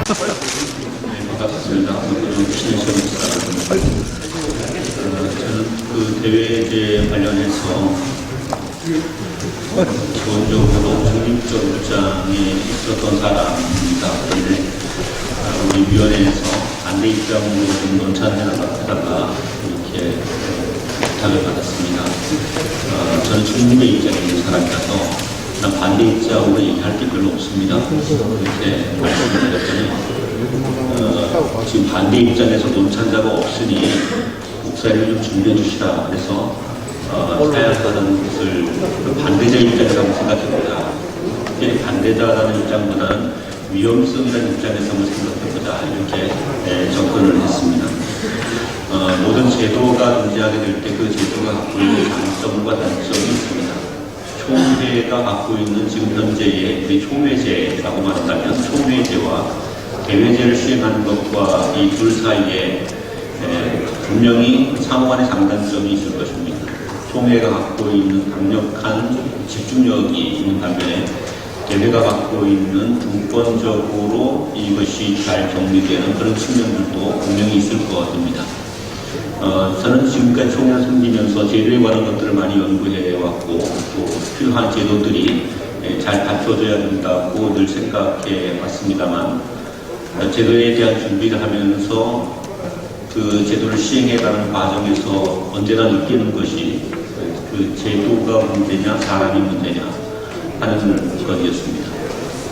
반갑습니다. 신혜철입니다. 저는 그 대외제 관련해서 기본적으로 중립적 입장에 있었던 사람입니다. 그런데 우리 위원회에서 반대 입장으로 좀 논찬해달라고 이렇게 부탁을 받았습니다. 저는 중립의 입장에 있는 사람이라서 난 반대 입장으로 얘기할 게 별로 없습니다. 이렇게 말씀드렸더니 지금 반대 입장에서 논찬자가 없으니 목사님을 좀 준비해 주시라. 그래서 사양하는 것을 반대자 입장이라고 생각해보자. 반대자라는 입장보다는 위험성이라는 입장에서 한번 생각해보자. 이렇게 접근을 했습니다. 모든 제도가 존재하게 될 때 그 제도가 갖고 있는 장점과 단점이 있습니다. 총회가 갖고 있는 지금 현재의 우리 총회제라고 말한다면 총회제와 대회제를 시행하는 것과 이 둘 사이에 분명히 상호간의 장단점이 있을 것입니다. 총회가 갖고 있는 강력한 집중력이 있는 반면에 대회가 갖고 있는 중권적으로 이것이 잘 정리되는 그런 측면들도 분명히 있을 것 같습니다. 저는 지금까지 총회를 섬기면서 제도에 관한 것들을 많이 연구해왔고 또 필요한 제도들이 잘 갖춰져야 된다고 늘 생각해 왔습니다만 제도에 대한 준비를 하면서 그 제도를 시행해가는 과정에서 언제나 느끼는 것이 그 제도가 문제냐 사람이 문제냐 하는 것이었습니다.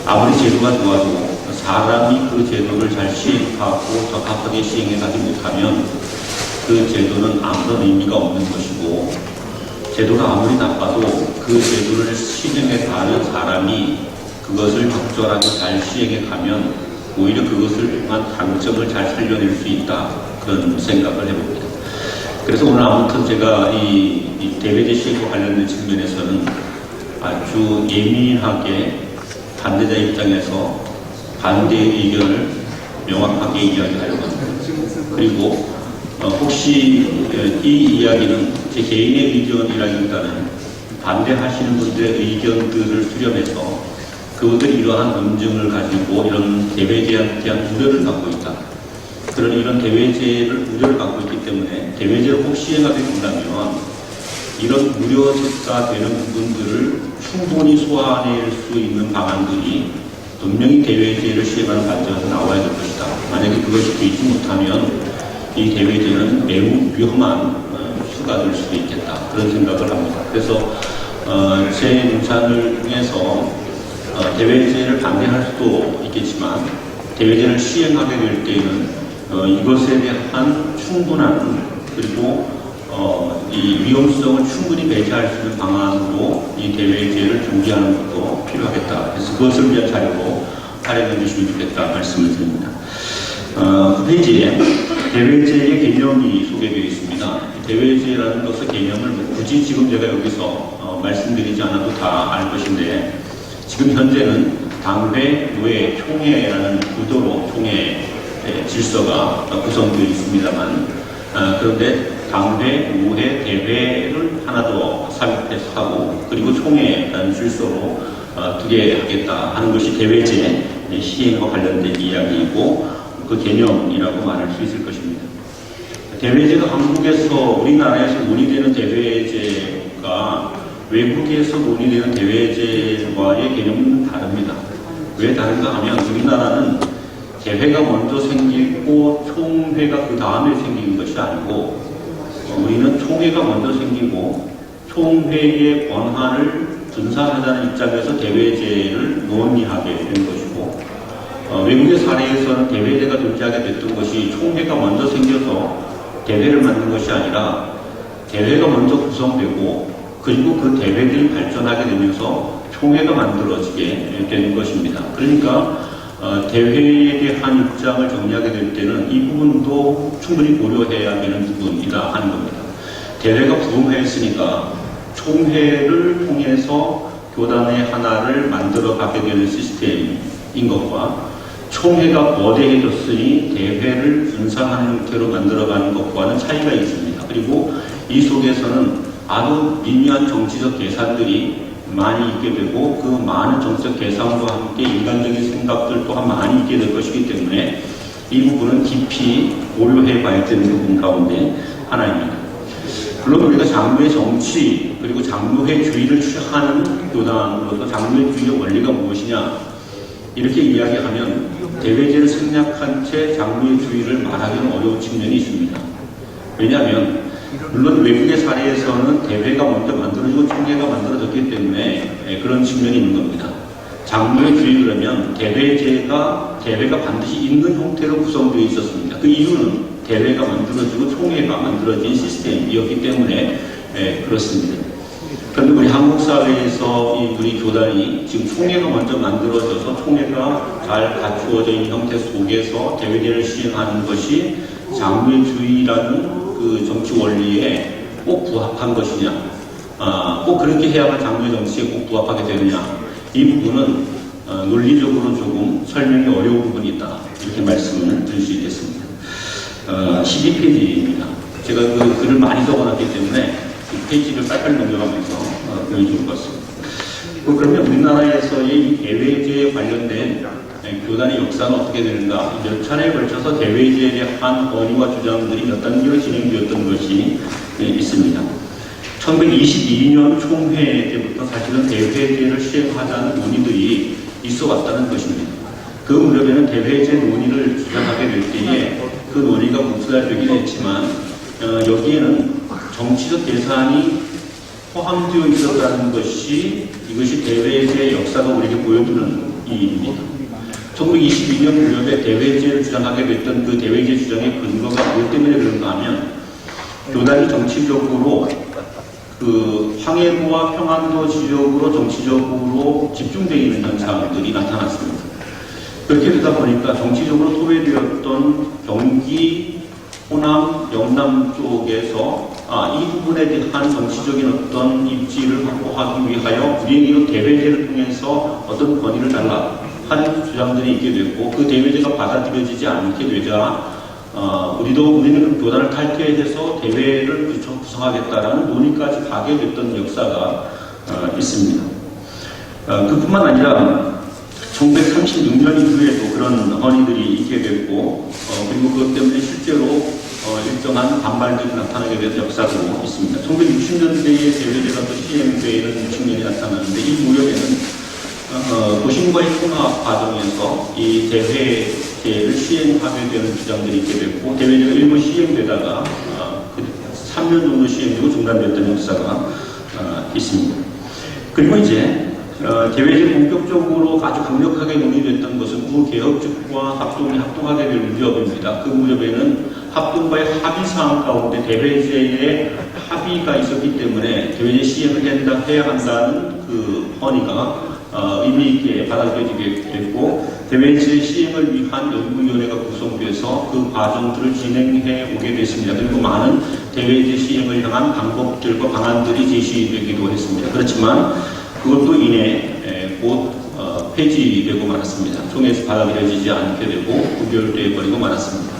아무리 제도가 좋아도 사람이 그 제도를 잘 시행하고 적합하게 시행해가지 못하면 그 제도는 아무런 의미가 없는 것이고 제도가 아무리 나빠도 그 제도를 시행해가는 사람이 그것을 적절하게 잘 시행해가면 오히려 그것을 통한 장점을 잘 살려낼 수 있다. 그런 생각을 해봅니다. 그래서 오늘 아무튼 제가 이 대외제 시행과 관련된 측면에서는 아주 예민하게 반대자 입장에서 반대 의견을 명확하게 이야기하려고 합니다. 그리고 혹시 이 이야기는 제 개인의 의견이라기보다는 반대하시는 분들의 의견들을 수렴해서 그분들이 이러한 논증을 가지고 이런 대외제에 대한 우려를 갖고 있다. 그런 이런 대외제를 우려를 갖고 있기 때문에 대외제를 꼭 시행하게 된다면 이런 우려가 되는 부분들을 충분히 소화해낼 수 있는 방안들이 분명히 대외제를 시행하는 과정에서 나와야 될 것이다. 만약에 그것이 되지 못하면 이 대외제는 매우 위험한 수가 될 수도 있겠다. 그런 생각을 합니다. 그래서 제 논찬을 통해서 대외제를 반대할 수도 있겠지만 대외제를 시행하게 될 때에는 이것에 대한 충분한 그리고 이 위험성을 충분히 배제할 수 있는 방안으로 이 대외제를 준비하는 것도 필요하겠다. 그래서 그것을 위한 자료로 활용해 주시면 좋겠다 말씀을 드립니다. 9페이지에 대외제의 개념이 소개되어 있습니다. 대외제라는 것의 개념을 굳이 지금 제가 여기서 말씀드리지 않아도 다 알 것인데 지금 현재는 당회, 노회, 총회라는 구도로 총회 질서가 구성되어 있습니다만 그런데 당회, 노회, 대회를 하나 더 삽입해서 하고 그리고 총회라는 질서로 두게 하겠다 하는 것이 대외제 시행과 관련된 이야기이고 그 개념이라고 말할 수 있을 것입니다. 대외제가 한국에서 우리나라에서 논의되는 대외제가 외국에서 논의되는 대외제와의 개념은 다릅니다. 왜 다른가 하면 우리나라는 대회가 먼저 생기고 총회가 그 다음에 생기는 것이 아니고 우리는 총회가 먼저 생기고 총회의 권한을 분산하자는 입장에서 대외제를 논의하게 된 것이고 외국의 사례에서는 대외제가 존재하게 됐던 것이 총회가 먼저 생겨서 대회를 만든 것이 아니라 대회가 먼저 구성되고 그리고 그 대회들이 발전하게 되면서 총회가 만들어지게 되는 것입니다. 그러니까 대회에 대한 입장을 정리하게 될 때는 이 부분도 충분히 고려해야 되는 부분이다 하는 겁니다. 대회가 부흥했으니까 총회를 통해서 교단의 하나를 만들어 가게 되는 시스템인 것과 총회가 거대해졌으니 대회를 분산하는 형태로 만들어가는 것과는 차이가 있습니다. 그리고 이 속에서는 아주 미묘한 정치적 계산들이 많이 있게 되고 그 많은 정치적 계산과 함께 인간적인 생각들 또한 또한 많이 있게 될 것이기 때문에 이 부분은 깊이 고려해 봐야 되는 부분 가운데 하나입니다. 물론 우리가 장로의 정치 그리고 장로의 주의를 추하는 교단으로서 장로의 원리가 무엇이냐 이렇게 이야기하면 대회제를 생략한 채 장로의 주의를 말하기는 어려운 측면이 있습니다. 왜냐하면 물론 외국의 사례에서는 대회가 먼저 만들어지고 총회가 만들어졌기 때문에 그런 측면이 있는 겁니다. 장로의 주의 그러면 대회가 반드시 있는 형태로 구성되어 있었습니다. 그 이유는 대회가 만들어지고 총회가 만들어진 시스템이었기 때문에 그렇습니다. 그런데 우리 한국 사회에서 우리 교단이 지금 총회가 먼저 만들어져서 총회가 잘 갖추어져 있는 형태 속에서 대회제를 시행하는 것이 장로의 주의라는 그 정치 원리에 꼭 부합한 것이냐, 꼭 그렇게 해야만 장로의 정치에 꼭 부합하게 되느냐, 이 부분은 논리적으로 조금 설명이 어려운 부분이 있다 이렇게 말씀을 드릴 수 있겠습니다. 12페이지입니다. 제가 그 글을 많이 적어놨기 때문에 페이지를 빨리빨리 넘겨가면서 보여줄 것 같습니다. 그러면 우리나라에서의 대회제에 관련된 교단의 역사는 어떻게 되는가? 몇 차례에 걸쳐서 대회제에 대한 건의와 주장들이 몇 단계로 진행되었던 것이 있습니다. 1922년 총회 때부터 사실은 대회제를 시행하자는 논의들이 있어 왔다는 것입니다. 그 무렵에는 대회제 논의를 주장하게 될 때에 그 논의가 묵살되긴 했지만 여기에는 정치적 계산이 포함되어 있었다는 것이 이것이 대회제의 역사가 우리에게 보여주는 이입니다. 1922년 무렵에 대회제를 주장하게 됐던 그 대회제 주장의 근거가 무엇 때문에 그런가 하면 교단이 정치적으로 그 황해도와 평안도 지역으로 정치적으로 집중되어 있는 현상들이 나타났습니다. 그렇게 되다 보니까 정치적으로 토해되었던 경기, 호남, 영남 쪽에서 이 부분에 대한 정치적인 어떤 입지를 확보하기 위하여 우리에게 대회제를 통해서 어떤 권위를 달라 하는 주장들이 있게 됐고 그 대회제가 받아들여지지 않게 되자 우리는 교단을 탈퇴해서 대회를 구성하겠다라는 논의까지 가게 됐던 역사가 있습니다. 그뿐만 아니라 1936년 이후에도 그런 헌의들이 있게 됐고 그리고 그것 때문에 실제로 일정한 반발들이 나타나게 된 역사도 있습니다. 1960년대에 대회제가 또 시행되는 측면이 나타나는데 이 무렵에는 도심과의 통합 과정에서 이 대회제를 시행하게 되는 주장들이 있게 됐고 대회제가 일부 시행되다가 3년 정도 시행되고 중단됐던 역사가 있습니다. 그리고 이제 대회제 본격적으로 아주 강력하게 논의됐던 것은 구개혁 측과 합동하게 될 무렵입니다. 그 무렵에는 합동과의 합의사항 가운데 대회제에 합의가 있었기 때문에 대회제 시행을 해야 한다는 그 헌의가 의미 있게 받아들여지게 됐고 대회제 시행을 위한 연구위원회가 구성돼서 그 과정들을 진행해 오게 됐습니다. 그리고 많은 대회제 시행을 향한 방법들과 방안들이 제시되기도 했습니다. 그렇지만 그것도 이내 곧 폐지되고 말았습니다. 총회에서 받아들여지지 않게 되고 부결되어 버리고 말았습니다.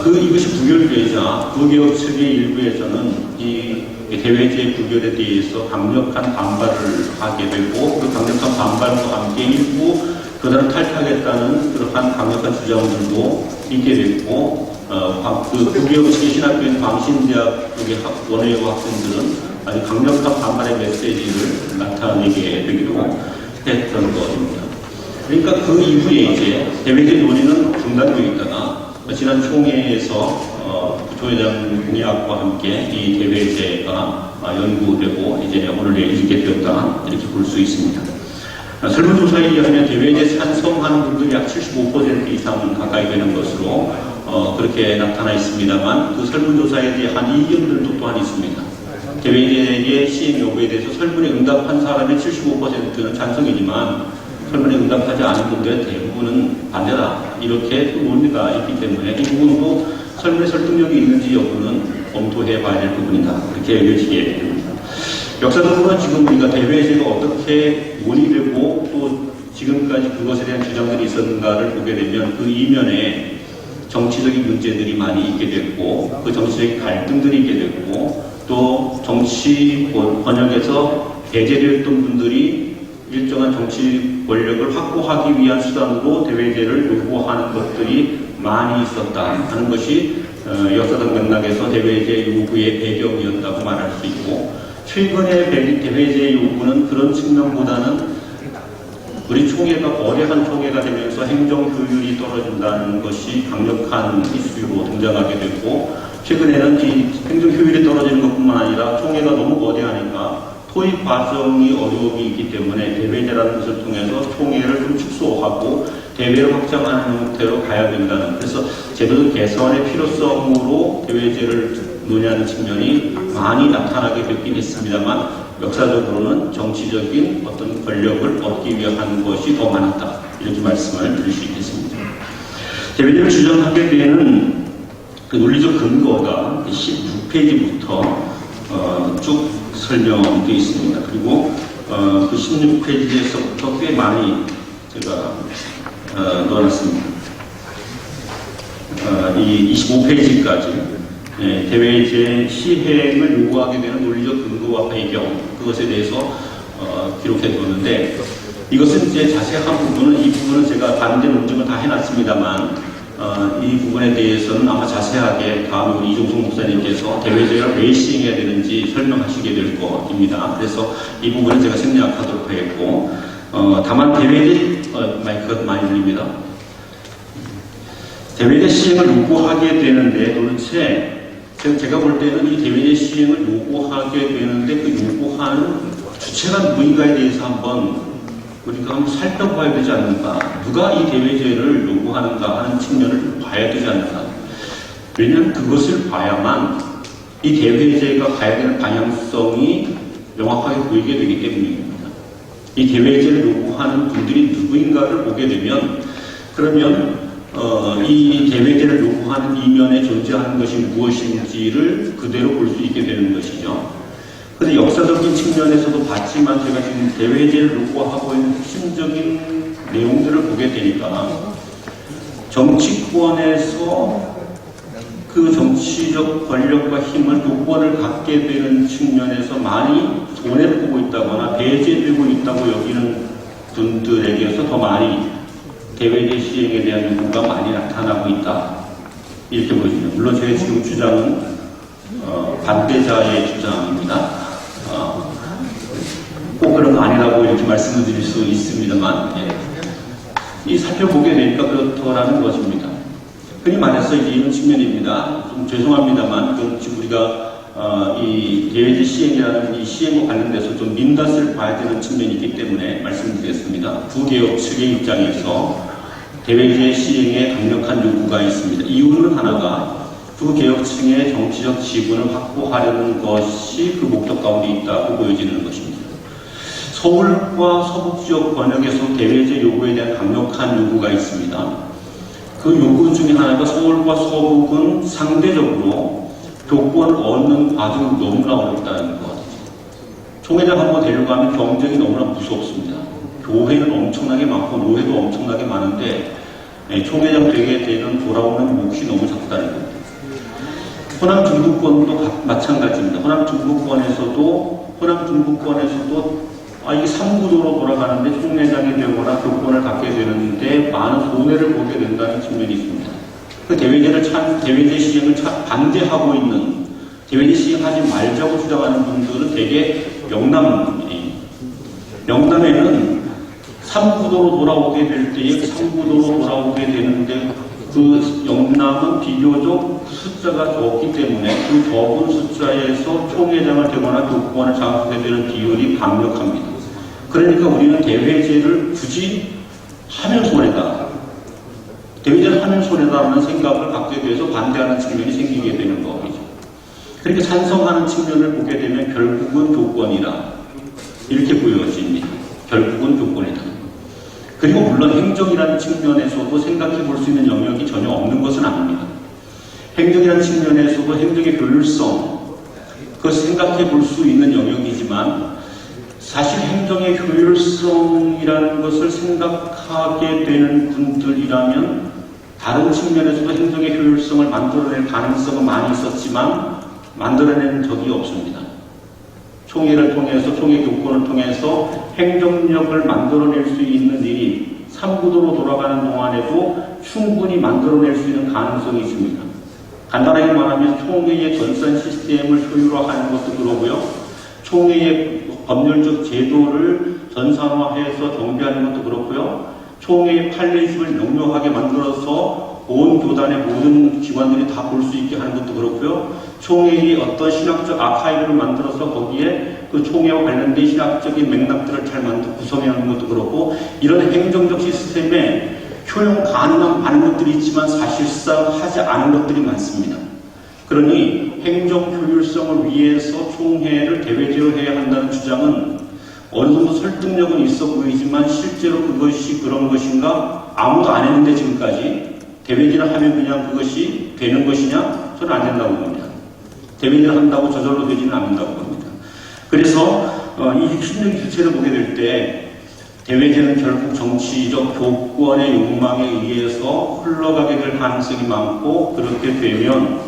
이것이 부결되자 구개혁 측의 일부에서는 이 대회제 부결에 대해서 강력한 반발을 하게 되고 그 강력한 반발과 함께 일부 교단을 탈퇴하겠다는 그러한 강력한 주장들도 있게 됐고 그 구개혁 측의 신학교인 광신대학 쪽의 원외고 학생들은 아주 강력한 반발의 메시지를 나타내게 되기도 했던 것입니다. 그러니까 그 이후에 이제 대회제 논의는 중단되어 있다가 지난 총회에서 부총회장 공약과 함께 이 대회제가 연구되고 이제 오늘 이르게 되었다 이렇게 볼 수 있습니다. 설문조사에 의하면 대회제 찬성하는 분들이 약 75% 이상 가까이 되는 것으로 그렇게 나타나 있습니다만 그 설문조사에 대한 이견들도 또한 있습니다. 대회제의 시행 여부에 대해서 설문에 응답한 사람의 75%는 찬성이지만 설문에 응답하지 않은 분들의 대부분은 반대다 이렇게 논의가 있기 때문에 이 부분도 설문에 설득력이 있는지 여부는 검토해 봐야 될 부분이다 이렇게 여겨지게 됩니다. 역사적으로는 지금 우리가 대회제가 어떻게 논의되고 또 지금까지 그것에 대한 주장들이 있었는가를 보게 되면 그 이면에 정치적인 문제들이 많이 있게 됐고 그 정치적인 갈등들이 있게 됐고 또 정치 번역에서 배제되었던 분들이 일정한 정치 권력을 확보하기 위한 수단으로 대외제를 요구하는 것들이 많이 있었다 하는 것이 역사적 맥락에서 대외제 요구의 배경이었다고 말할 수 있고, 최근의 대외제 요구는 그런 측면보다는 우리 총회가 거대한 총회가 되면서 행정 효율이 떨어진다는 것이 강력한 이슈로 등장하게 됐고, 최근에는 이 행정 효율이 떨어지는 것뿐만 아니라 총회가 너무 거대하니까 토의 과정이 어려움이 있기 때문에 대외제라는 것을 통해서 총회를 좀 축소하고 대외를 확장하는 형태로 가야 된다는, 그래서 제도적 개선의 필요성으로 대외제를 논의하는 측면이 많이 나타나게 됐긴 했습니다만, 역사적으로는 정치적인 어떤 권력을 얻기 위한 것이 더 많았다, 이렇게 말씀을 드릴 수 있겠습니다. 대외제를 주장하게 되는 그 논리적 근거가 16페이지부터 쭉 설명되어 있습니다. 그리고 그 16페이지에서부터 꽤 많이 제가 넣어놨습니다. 이 25페이지까지 대외제 시행을 요구하게 되는 논리적 근거와 배경, 그것에 대해서 기록해 두었는데, 이것은 이제 자세한 부분은, 이 부분은 제가 반대 논증을 다 해놨습니다만, 이 부분에 대해서는 아마 자세하게 다음에 우리 이종숙 목사님께서 대외제를 왜 시행해야 되는지 설명하시게 될 것입니다. 그래서 이 부분은 제가 생략하도록 하겠고, 다만 대외제, 마이크가 많이 들립니다. 대외제 시행을 요구하게 되는데, 도대체 제가 볼 때는 이 대외제 시행을 요구하게 되는데 그 요구하는 주체가 누구인가에 대해서 한번 우리가 한번 살펴봐야 되지 않는가, 누가 이 대외제를 요구하는가 하는 측면을 봐야 되지 않는가. 왜냐하면 그것을 봐야만 이 대외제가 가야 되는 방향성이 명확하게 보이게 되기 때문입니다. 이 대외제를 요구하는 분들이 누구인가를 보게 되면, 그러면 이 대외제를 요구하는 이면에 존재하는 것이 무엇인지를 그대로 볼 수 있게 되는 것이죠. 그런데 역사적인 측면에서도 봤지만, 제가 지금 대외제를 요구하고 있는 핵심적인 내용들을 보게 되니까, 정치권에서 그 정치적 권력과 힘을, 요건을 갖게 되는 측면에서 많이 손해를 보고 있다거나 배제되고 있다고 여기는 분들에게서 더 많이 대외제 시행에 대한 요구가 많이 나타나고 있다, 이렇게 보여집니다. 물론 제 지금 주장은 반대자의 주장입니다. 꼭 그런 거 아니라고 이렇게 말씀을 드릴 수 있습니다만, 이 살펴보게 되니까 그렇더라는 것입니다. 흔히 말해서 이제 이런 측면입니다. 좀 죄송합니다만, 지금 우리가 이 대외제 시행이라는 이 시행과 관련돼서 좀 민낯을 봐야 되는 측면이 있기 때문에 말씀드리겠습니다. 부개혁 측의 입장에서 대외제 시행에 강력한 요구가 있습니다. 이유는 하나가 부개혁층의 정치적 지분을 확보하려는 것이 그 목적 가운데 있다고 보여지는 것입니다. 서울과 서북 지역 번역에서 대외제 요구에 대한 강력한 요구가 있습니다. 그 요구 중에 하나가 서울과 서북은 상대적으로 교권을 얻는 과정이 너무나 어렵다는 것. 총회장 한번 데려가면 경쟁이 너무나 무섭습니다. 교회는 엄청나게 많고 노회도 엄청나게 많은데 총회장 되게 되는 돌아오는 몫이 너무 작다는 겁니다. 호남 중부권도 마찬가지입니다. 호남 중부권에서도 이게 3구도로 돌아가는데 총회장이 되거나 교권을 갖게 되는데 많은 손해를 보게 된다는 측면이 있습니다. 그 대외제 시행을 반대하고 있는, 대외제 시행하지 말자고 주장하는 분들은 대개 영남이에요. 영남에는 3구도로 돌아오게 될 때에 3구도로 돌아오게 되는데, 그 영남은 비교적 숫자가 적기 때문에 그 적은 숫자에서 총회장을 되거나 교권을 장악하게 되는 비율이 강력합니다. 그러니까 우리는 대외제를 굳이 하면 손해다, 대외제를 하면 손해다라는 생각을 갖게 돼서 반대하는 측면이 생기게 되는 거죠. 그렇게 찬성하는 측면을 보게 되면 결국은 교권이다, 이렇게 보여집니다. 결국은 교권이다. 그리고 물론 행정이라는 측면에서도 생각해 볼 수 있는 영역이 전혀 없는 것은 아닙니다. 행정이라는 측면에서도 행정의 효율성, 그것을 생각해 볼 수 있는 영역이지만, 사실 행정의 효율성이라는 것을 생각하게 되는 분들이라면 다른 측면에서도 행정의 효율성을 만들어낼 가능성은 많이 있었지만 만들어낸 적이 없습니다. 총회를 통해서, 총회 교권을 통해서 행정력을 만들어낼 수 있는 일이 3구도로 돌아가는 동안에도 충분히 만들어낼 수 있는 가능성이 있습니다. 간단하게 말하면 총회의 전산 시스템을 효율화하는 것도 그러고요. 총회의 법률적 제도를 전산화해서 정비하는 것도 그렇고요. 총회의 판례식을 명료하게 만들어서 온 교단의 모든 기관들이 다 볼 수 있게 하는 것도 그렇고요. 총회의 어떤 신학적 아카이브를 만들어서 거기에 그 총회와 관련된 신학적인 맥락들을 잘 만들어 구성하는 것도 그렇고, 이런 행정적 시스템에 효용 가능한 많은 것들이 있지만 사실상 하지 않은 것들이 많습니다. 그러니 행정 효율성을 위해서 총회를 대외제로 해야 한다는 주장은 어느 정도 설득력은 있어 보이지만 실제로 그것이 그런 것인가? 아무도 안 했는데 지금까지 대외제를 하면 그냥 그것이 되는 것이냐? 저는 안 된다고 봅니다. 대외제를 한다고 저절로 되지는 않는다고 봅니다. 그래서 이 핵심적인 주체를 보게 될 때 대외제는 결국 정치적 교권의 욕망에 의해서 흘러가게 될 가능성이 많고, 그렇게 되면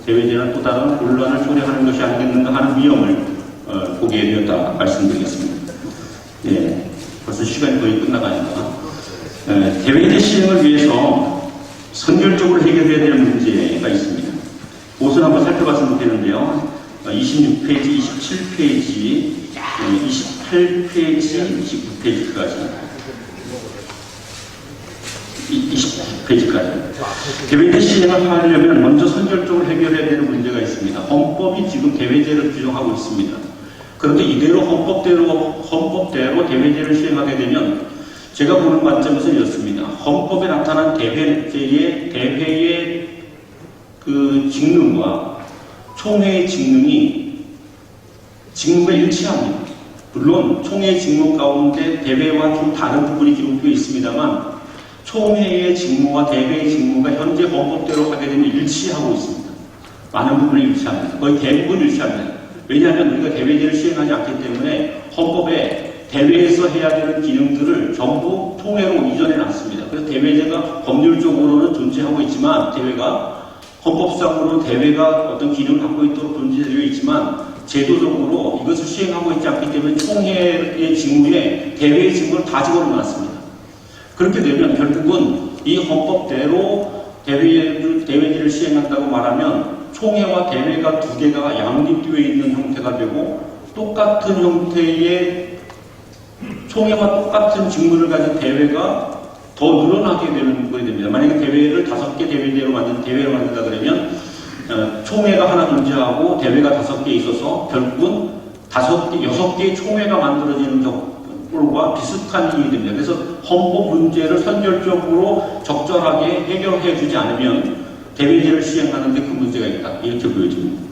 대외제는 또 다른 혼란을 초래하는 것이 아니겠는가 하는 위험을 보게 되었다 말씀드리겠습니다. 예, 벌써 시간이 거의 끝나가니까. 대외제 시행을 위해서 선결적으로 해결해야 되는 문제가 있습니다. 그것을 한번 살펴봤으면 좋겠는데요. 26페이지, 27페이지, 28페이지, 29페이지까지. 20페이지까지. 대외제 시행을 하려면 먼저 선결적으로 해결해야 되는 문제가 있습니다. 헌법이 지금 대외제를 규정하고 있습니다. 그런데 이대로 헌법대로 대외제를 시행하게 되면 제가 보는 관점에서 이렇습니다. 헌법에 나타난 대회의 그 직능과 총회의 직능과 일치합니다. 물론 총회의 직무 가운데 대회와 좀 다른 부분이 기록되어 있습니다만 총회의 직무와 대회의 직무가 현재 헌법대로 하게 되면 일치하고 있습니다. 많은 부분을 일치합니다. 거의 대부분 일치합니다. 왜냐하면 우리가 대외제를 시행하지 않기 때문에 헌법에 대회에서 해야 되는 기능들을 전부 총회로 이전해 놨습니다. 그래서 대외제가 법률적으로는 존재하고 있지만, 대회가 헌법상으로 대회가 어떤 기능을 갖고 있도록 존재되어 있지만 제도적으로 이것을 시행하고 있지 않기 때문에 총회의 직무에 대회의 직무를 다 집어넣어놨습니다. 그렇게 되면 결국은 이 헌법대로 대외제를 시행한다고 말하면 총회와 대회가 두 개가 양립되어 있는 형태가 되고, 똑같은 형태의 총회와 똑같은 직무를 가진 대회가 더 늘어나게 되는 것이 됩니다. 만약에 대회를 5개 대회로 만든다 그러면 총회가 하나 존재하고 대회가 5개 있어서 결국은 6개의 총회가 만들어지는 격과 비슷한 일이 됩니다. 그래서 헌법 문제를 선결적으로 적절하게 해결해 주지 않으면 대외제를 시행하는데 큰 문제가 있다, 이렇게 보여집니다.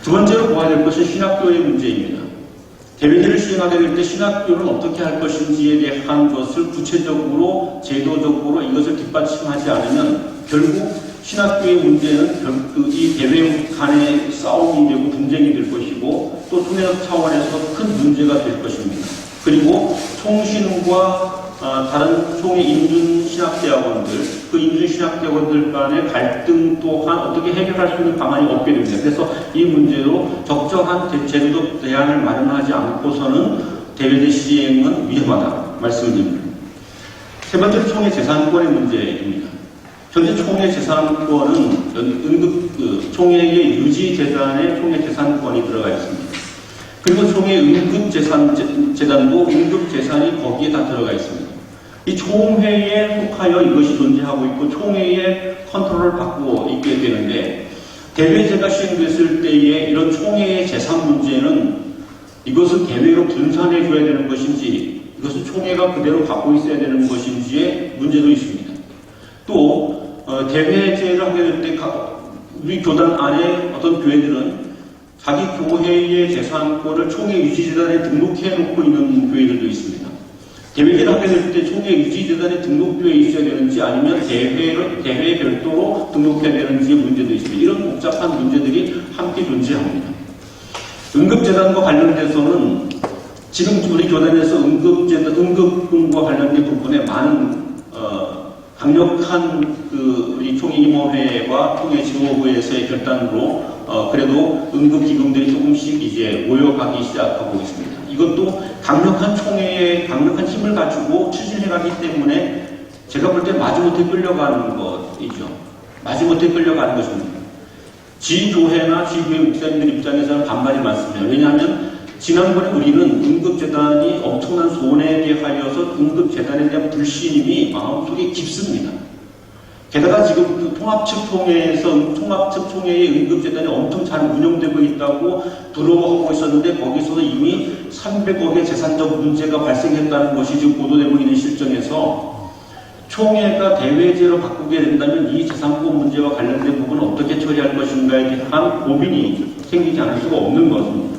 두 번째로 보아야 될 것은 신학교의 문제입니다. 대외제를 시행하게 될 때 신학교는 어떻게 할 것인지에 대한 것을 구체적으로, 제도적으로 이것을 뒷받침하지 않으면 결국 신학교의 문제는 이 대외 간의 싸움이 되고 분쟁이 될 것이고, 또 통일학 차원에서 큰 문제가 될 것입니다. 그리고 총신과 다른 총회 인준신학대학원들, 그 인준신학대학원들 간의 갈등 또한 어떻게 해결할 수 있는 방안이 없게 됩니다. 그래서 이 문제로 적절한 제도적 대안을 마련하지 않고서는 대외제 시행은 위험하다 말씀을 드립니다. 세 번째로 총회 재산권의 문제입니다. 현재 총회 재산권은 총회의 유지재단에 총회 재산권이 들어가 있습니다. 그리고 총회 응급재단도 응급재산이 거기에 다 들어가 있습니다. 이 총회에 속하여 이것이 존재하고 있고 총회의 컨트롤을 받고 있게 되는데, 대외제가 시행됐을 때의 이런 총회의 재산 문제는 이것을 대외로 분산해 줘야 되는 것인지, 이것을 총회가 그대로 갖고 있어야 되는 것인지의 문제도 있습니다. 또 대외제를 하게 될 때 우리 교단 안에 어떤 교회들은 자기 교회의 재산권을 총회 유지재단에 등록해 놓고 있는 교회들도 있습니다. 대회제를 하게 될 때 총회 유지재단에 등록되어 있어야 되는지, 아니면 대회에 별도로 등록해야 되는지의 문제도 있습니다. 이런 복잡한 문제들이 함께 존재합니다. 응급재단과 관련돼서는 지금 우리 교단에서 응급과 관련된 부분에 많은 강력한 우리 총회 임원회와 총회 지도부에서의 결단으로 그래도 응급기금들이 조금씩 이제 모여가기 시작하고 있습니다. 이것도 강력한 총회에 강력한 힘을 가지고 추진해가기 때문에 제가 볼 때 마지못해 끌려가는 것이죠. 마지못해 끌려가는 것입니다. 지교회나 지교회 목사님들 입장에서는 반발이 많습니다. 왜냐하면 지난번에 우리는 응급재단이 엄청난 손해에 하여서 응급재단에 대한 불신임이 마음속에 깊습니다. 게다가 지금 그 통합측 총회의 응급재단이 엄청 잘 운영되고 있다고 부러워하고 있었는데 거기서도 이미 300억의 재산적 문제가 발생했다는 것이 지금 보도되고 있는 실정에서 총회가 대외제로 바꾸게 된다면 이 재산권 문제와 관련된 부분은 어떻게 처리할 것인가에 대한 고민이 생기지 않을 수가 없는 것입니다.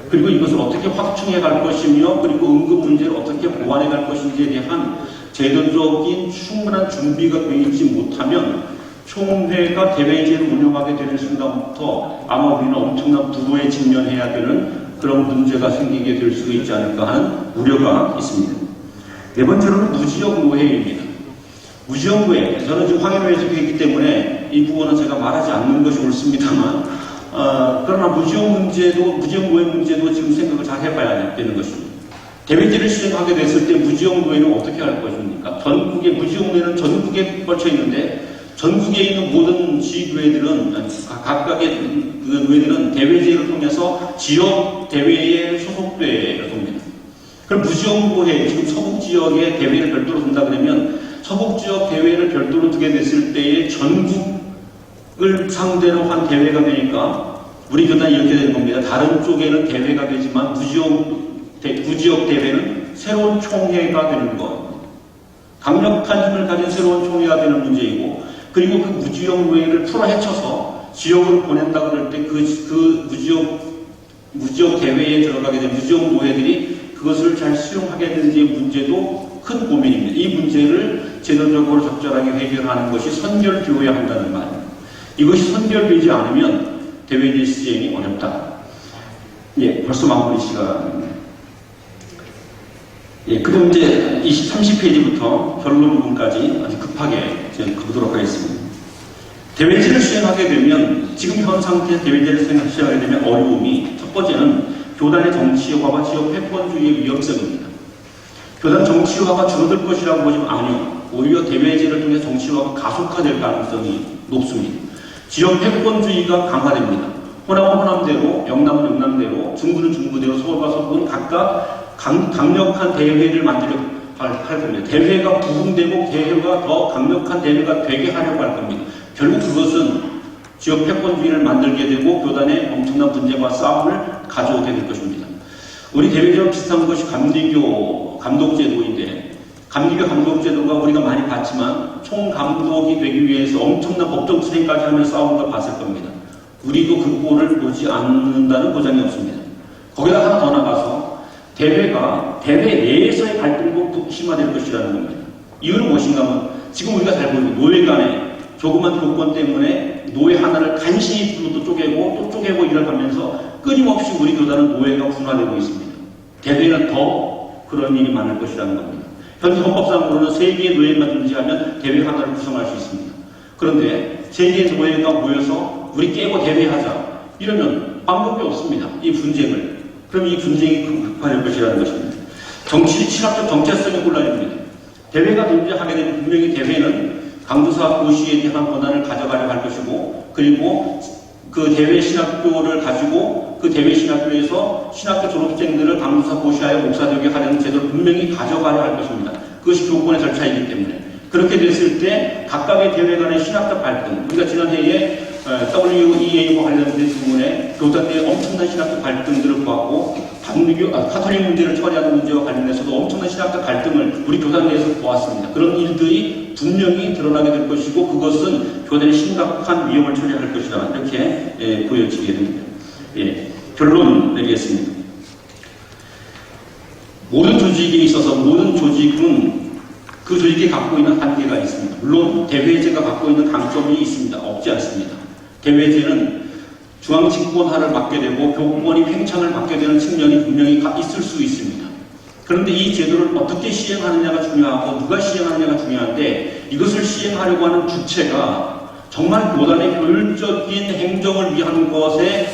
그리고 이것을 어떻게 확충해 갈 것이며 그리고 응급 문제를 어떻게 보완해 갈 것인지에 대한 제도적인 충분한 준비가 되어 있지 못하면 총회가 대외제를 운영하게 되는 순간부터 아마 우리는 엄청난 부도에 직면해야 되는 그런 문제가 생기게 될 수가 있지 않을까 하는 우려가 있습니다. 네 번째로는 무지역 노회입니다. 무지역 노회, 저는 지금 황해도에 속해 있기 때문에 이 부분은 제가 말하지 않는 것이 옳습니다만 그러나 무지역 노회 문제도 지금 생각을 잘 해봐야 되는 것입니다. 대외제를 시행하게 됐을 때 무지역 노회는 어떻게 할 것입니까? 전국의 무지역 노회는 전국에 뻗쳐 있는데 전국에 있는 모든 지교회들은 각각의 그 노회들은 대외제를 통해서 지역 대회에 소속되어 봅니다. 그럼 무지역 노회, 지금 서북 지역에 대회를 별도로 둔다 그러면 서북 지역 대회를 별도로 두게 됐을 때에 전국을 상대로 한 대회가 되니까 우리 교단이 이렇게 되는 겁니다. 다른 쪽에는 대회가 되지만 무지역 대회는 새로운 총회가 되는 것. 강력한 힘을 가진 새로운 총회가 되는 문제이고, 그리고 그 무지역 노회를 풀어헤쳐서 지역으로 보낸다고 그럴 때 그 무지역 대회에 들어가게 된 무지역 노회들이 그것을 잘 수용하게 되는지의 문제도 큰 고민입니다. 이 문제를 제도적으로 적절하게 해결하는 것이 선결되어야 한다는 말입니다. 이것이 선결되지 않으면 대외제 시행이 어렵다. 예, 벌써 마무리 시간입니다. 예, 그럼 이제 30페이지부터 결론 부분까지 아주 급하게 가보도록 하겠습니다. 대외제를 수행하게 되면, 지금 현 상태에서 대외제를 수행하게 되면 어려움이, 첫 번째는 교단의 정치화와 지역 패권주의의 위험성입니다. 교단 정치화가 줄어들 것이라고 보지만 아니요. 오히려 대외제를 통해 정치화가 가속화될 가능성이 높습니다. 지역 패권주의가 강화됩니다. 호남은 호남대로, 영남은 영남대로, 중부는 중부대로, 서울과 서북은 각각 강력한 대회를 만들려 할 겁니다. 대회가 부흥되고 대회가 더 강력한 대회가 되게 하려고 할 겁니다. 결국 그것은 지역 패권주의를 만들게 되고 교단의 엄청난 문제와 싸움을 가져오게 될 것입니다. 우리 대외적으로 비슷한 것이 감리교 감독제도인데, 감리교 감독제도가 우리가 많이 봤지만 총감독이 되기 위해서 엄청난 법정 수행까지 하면서 싸우는 걸 봤을 겁니다. 우리도 그 꼴을 보지 않는다는 보장이 없습니다. 거기다 하나 더 나가서 대회가 대회 내에서의 갈등도 심화될 것이라는 겁니다. 이유는 무엇인가 하면 지금 우리가 잘 보는 노예 간의 조그만 조건 때문에 노예 하나를 간신히 또 쪼개고 일을 하면서 끊임없이 우리 교단은 노예가 분화되고 있습니다. 대회는 더 그런 일이 많을 것이라는 겁니다. 현재 헌법상으로는 3개의 노예만 존재하면 대회 하나를 구성할 수 있습니다. 그런데 3개의 노예가 모여서 우리 깨고 대회하자 이러면 방법이 없습니다. 이 분쟁을. 그럼 이 분쟁이 극화될 것이라는 것입니다. 친합적 정체성이 혼란입니다. 대회가 존재하게 되면 분명히 대회는 강도사 고시에 대한 권한을 가져가려고 할 것이고, 그리고 그 대회 신학교를 가지고 그 대회 신학교에서 신학교 졸업생들을 강도사 고시하여 목사되게 하려는 제도를 분명히 가져가려 할 것입니다. 그것이 교권의 절차이기 때문에. 그렇게 됐을 때 각각의 대회 간의 신학적 갈등, 우리가 지난해에 WEA와 관련된 부분에 교단 내의 엄청난 신학적 갈등들을 보았고, 카톨릭 문제를 처리하는 문제와 관련해서도 엄청난 신학적 갈등을 우리 교단 내에서 보았습니다. 그런 일들이 분명히 드러나게 될 것이고, 그것은 교단의 심각한 위험을 초래할 것이다. 이렇게 보여지게 됩니다. 예, 결론 내리겠습니다. 모든 조직에 있어서 모든 조직은 그 조직이 갖고 있는 한계가 있습니다. 물론 대외제가 갖고 있는 강점이 있습니다. 없지 않습니다. 대외제는 중앙집권화를 맡게 되고 교권이 팽창을 맡게 되는 측면이 분명히 있을 수 있습니다. 그런데 이 제도를 어떻게 시행하느냐가 중요하고 누가 시행하느냐가 중요한데, 이것을 시행하려고 하는 주체가 정말 교단의 효율적인 행정을 위한 것에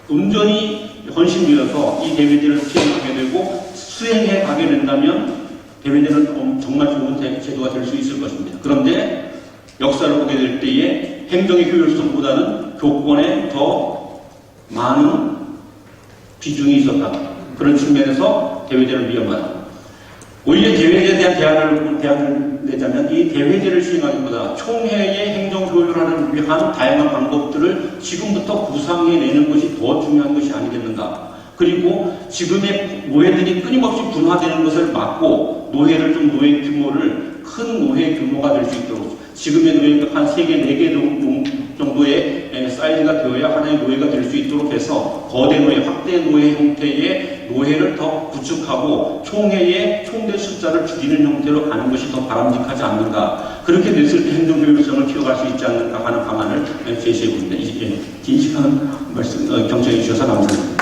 온전히 헌신되어서 이 대회제를 수행하게 되고 수행해 가게 된다면 대회제는 정말 좋은 제도가 될 수 있을 것입니다. 그런데 역사를 보게 될 때에 행정의 효율성보다는 교권에 더 많은 비중이 있었다. 그런 측면에서 대회제를 위험하다. 오히려 대회제에 대한 대안을 내자면 이 대회제를 시행하기보다 총회의 행정 효율화를 위한 다양한 방법들을 지금부터 구상해내는 것이 더 중요한 것이 아니겠는가. 그리고 지금의 노회들이 끊임없이 분화되는 것을 막고 노회 규모를 큰 노회 규모가 될 수 있도록 지금의 노회가 한 3개, 4개 정도의 사이즈가 되어야 하나의 노회가 될 수 있도록 해서 거대 노회, 확대 노회 형태의 노회를 더 구축하고 총회의 총대 숫자를 줄이는 형태로 가는 것이 더 바람직하지 않는가. 그렇게 됐을 때 행정효율성을 키워갈 수 있지 않는가 하는 방안을 제시해 봅니다. 긴 시간 말씀 경청해 주셔서 감사합니다.